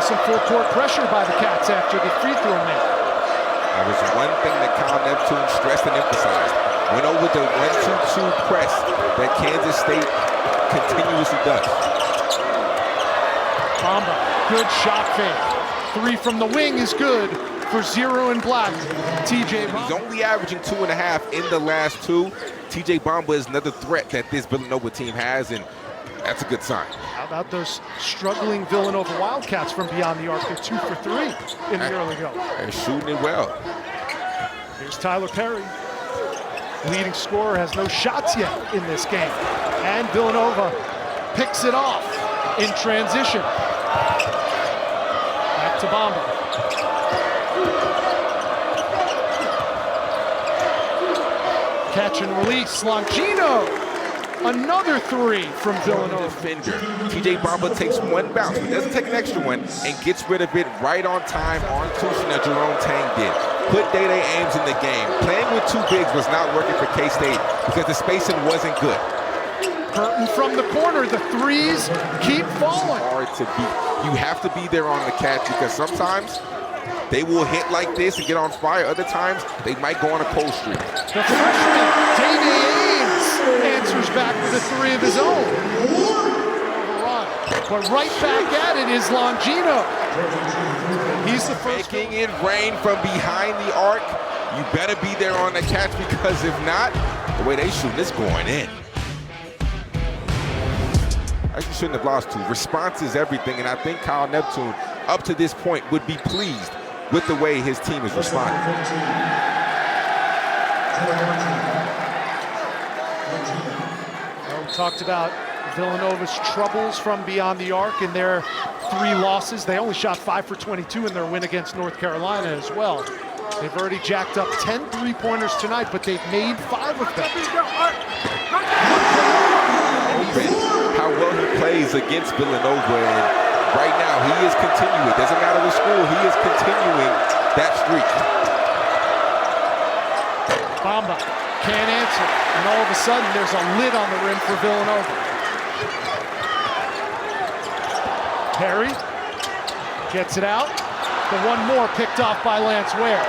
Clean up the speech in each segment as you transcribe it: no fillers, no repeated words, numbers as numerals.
saw some full court pressure by the Cats after the free throw made. That was one thing that Kyle Neptune stressed and emphasized. Went over the 1-2-2 press that Kansas State continuously does. Bamba, good shot fake. 3 from the wing is good for 0 and black. TJ Bamba. He's only averaging 2.5 in the last 2. TJ Bamba is another threat that this Villanova team has, and that's a good sign. How about those struggling Villanova Wildcats from beyond the arc? They're 2 for 3 in the early go. They're shooting it well. Here's Tyler Perry. Leading scorer has no shots yet in this game. And Villanova picks it off in transition. Back to Bamba. Catch and release, Longino. Another 3 from Villanova. Defender. TJ Bamba takes one bounce, but doesn't take an extra one, and gets rid of it right on time on Tucson that Jerome Tang did. Put Day-Day Ames in the game. Playing with 2 bigs was not working for K-State because the spacing wasn't good. Burton from the corner, the 3s keep falling. Hard to beat. You have to be there on the catch because sometimes they will hit like this and get on fire. Other times, they might go on a cold streak. The freshman, Day-Day Ames, answers back with a 3 of his own. But right back at it is Longino. He's the first. Making it rain from behind the arc. You better be there on the catch because if not, the way they shoot, it's going in. Actually shouldn't have lost 2. Response is everything, and I think Kyle Neptune, up to this point, would be pleased with the way his team is responding. Well, we talked about Villanova's troubles from beyond the arc in their 3 losses. They only shot 5 for 22 in their win against North Carolina as well. They've already jacked up 10 3-pointers tonight, but they've made 5 of them. How well he plays against Villanova, and right now he is continuing. Doesn't matter the school, he is continuing that streak. Bamba can't answer, and all of a sudden there's a lid on the rim for Villanova. Perry gets it out. The one more picked off by Lance Ware.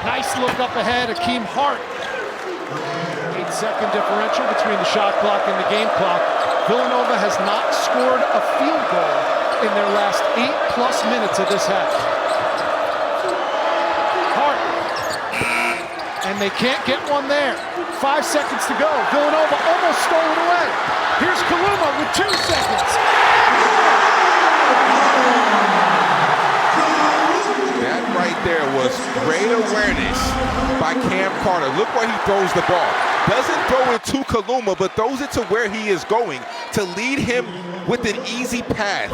Nice look up ahead, Akeem Hart. 8-second differential between the shot clock and the game clock. Villanova has not scored a field goal in their last 8+ minutes of this half. Hart. And they can't get one there. 5 seconds to go. Villanova almost stole it away. Here's Kaluma with 2 seconds. That right there was great awareness by Cam Carter. Look where he throws the ball. Doesn't throw it to Kaluma, but throws it to where he is going to lead him with an easy path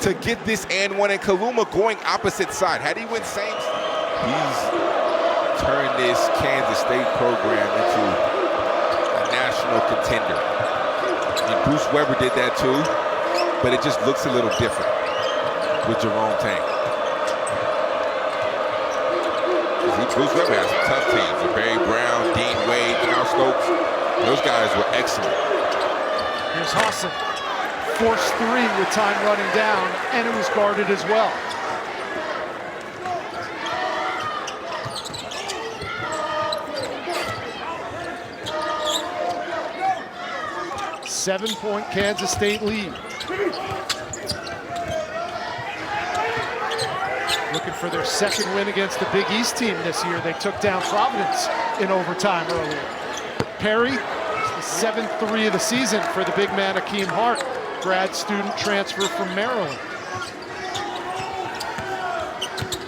to get this and one. And Kaluma going opposite side. Had he went same, he's turned this Kansas State program into a national contender. I mean, Bruce Weber did that too, but it just looks a little different with Jerome Tang. Bruce Weber has some tough teams. Barry Brown, Dean Wade, Cal Stokes. Those guys were excellent. Here's Hassan. Forced 3 with time running down, and it was guarded as well. Seven-point Kansas State lead. Looking for their 2nd win against the Big East team this year. They took down Providence in overtime earlier. Perry, the 7th 3 of the season for the big man Akeem Hart, grad student transfer from Maryland.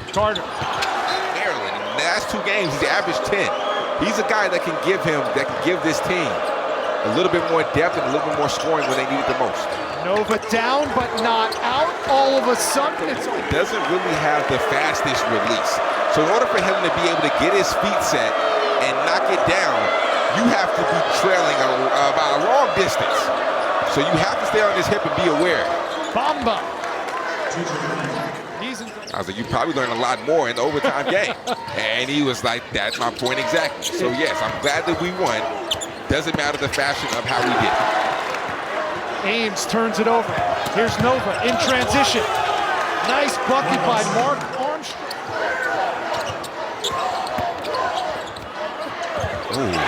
Carter. Maryland, in the last 2 games, he's averaged 10. He's a guy that can give this team a little bit more depth and a little bit more scoring when they need it the most. Nova down, but not out. All of a sudden, it doesn't really have the fastest release. So in order for him to be able to get his feet set and knock it down, you have to be trailing about a long distance. So you have to stay on his hip and be aware. Bamba. I was like, you probably learned a lot more in the overtime game. And he was like, that's my point exactly. So yes, I'm glad that we won. Doesn't matter the fashion of how we did it. Ames turns it over. Here's Nova in transition. Nice bucket by Mark Armstrong. Kaluma,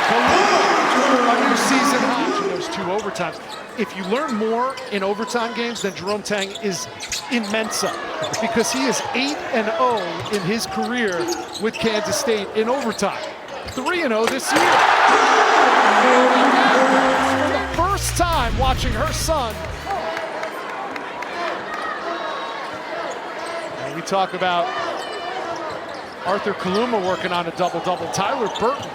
a new season high in those 2 overtimes. If you learn more in overtime games than Jerome Tang is in Mensa, because he is 8-0 in his career with Kansas State in overtime. 3-0 this year. For the first time watching her son. And we talk about Arthur Kaluma working on a double-double. Tyler Burton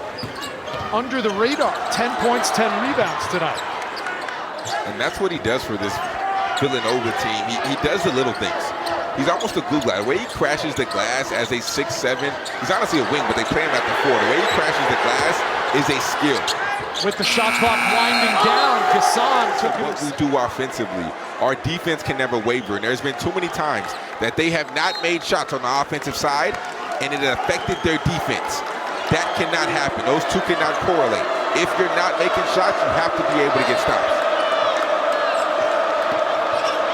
under the radar, 10 points, 10 rebounds tonight. And that's what he does for this Villanova team. He does the little things. He's almost a glue guy. The way he crashes the glass as a 6'7", he's honestly a wing, but they play him at the 4. The way he crashes the glass is a skill. With the shot clock winding down, Gassan took what we do offensively. Our defense can never waver, and there's been too many times that they have not made shots on the offensive side, and it affected their defense. That cannot happen. Those two cannot correlate. If you're not making shots, you have to be able to get stops.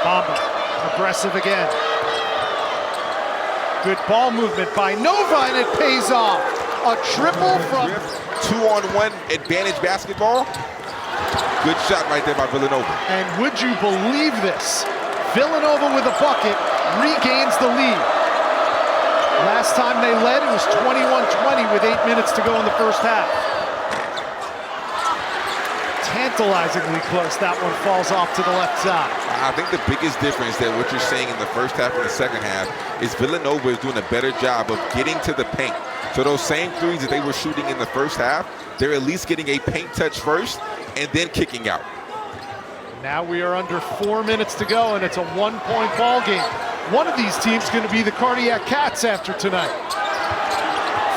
Bamba, aggressive again. Good ball movement by Nova, and it pays off. A triple from... 2-on-1 advantage basketball. Good shot right there by Villanova. And would you believe this? Villanova with a bucket regains the lead. Last time they led, it was 21-20 with 8 minutes to go in the first half. Tantalizingly close. That one falls off to the left side. I think the biggest difference that what you're saying in the first half and the second half is Villanova is doing a better job of getting to the paint. So those same threes that they were shooting in the first half, they're at least getting a paint touch first and then kicking out. Now we are under 4 minutes to go, and it's a 1-point ball game. One of these teams is going to be the Cardiac Cats after tonight.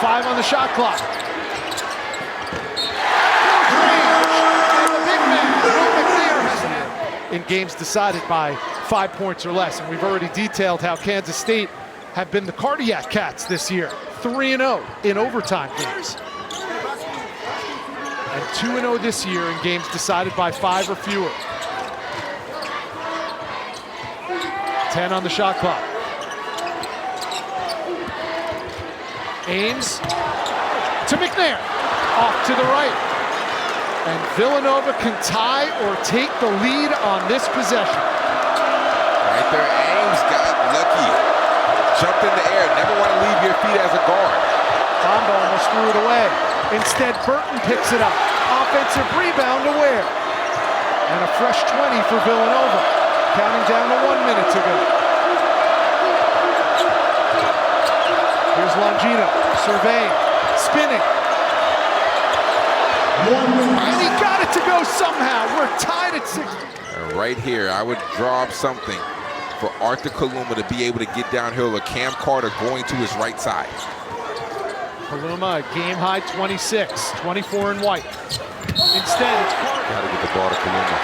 5 on the shot clock. In games decided by 5 points or less. And we've already detailed how Kansas State have been the Cardiac Cats this year. 3-0 in overtime games. And 2-0 this year in games decided by 5 or fewer. 10 on the shot clock. Ames to McNair. Off to the right. And Villanova can tie or take the lead on this possession. Right there, Ames got lucky. Jumped in the air, never want to leave your feet as a guard. Bamba almost threw it away. Instead, Burton picks it up. Offensive rebound to Ware. And a fresh 20 for Villanova. Counting down to 1 minute to go. Here's Longino, surveying, spinning. And he got it to go somehow. We're tied at 6. Right here, I would draw up something for Arthur Kaluma to be able to get downhill, or Cam Carter going to his right side. Kaluma, game high 26, 24 in white. Instead, it's Carter. Got to get the ball to Kaluma.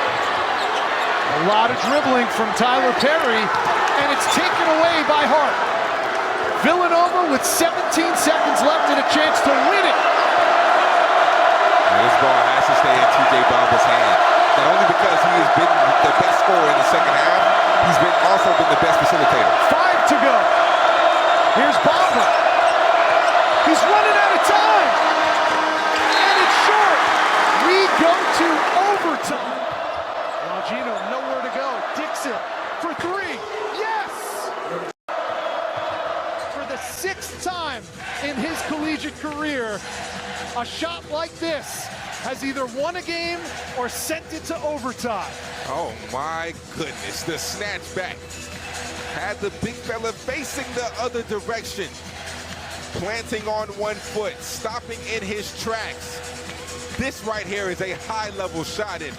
A lot of dribbling from Tyler Perry, and it's taken away by Hart. Villanova with 17 seconds left and a chance to win it. This ball has to stay in T.J. Bamba's hand. Not only because he has been the best scorer in the second half, he's also been the best facilitator. 5 to go. Here's Bamba. He's running out of time. And it's short. We go to overtime. Longino, nowhere to go. Dixon for 3. Yes! For the 6th time in his collegiate career, a shot like this has either won a game or sent it to overtime. Oh my goodness, the snatch back. Had the big fella facing the other direction. Planting on 1 foot, stopping in his tracks. This right here is a high-level shot, and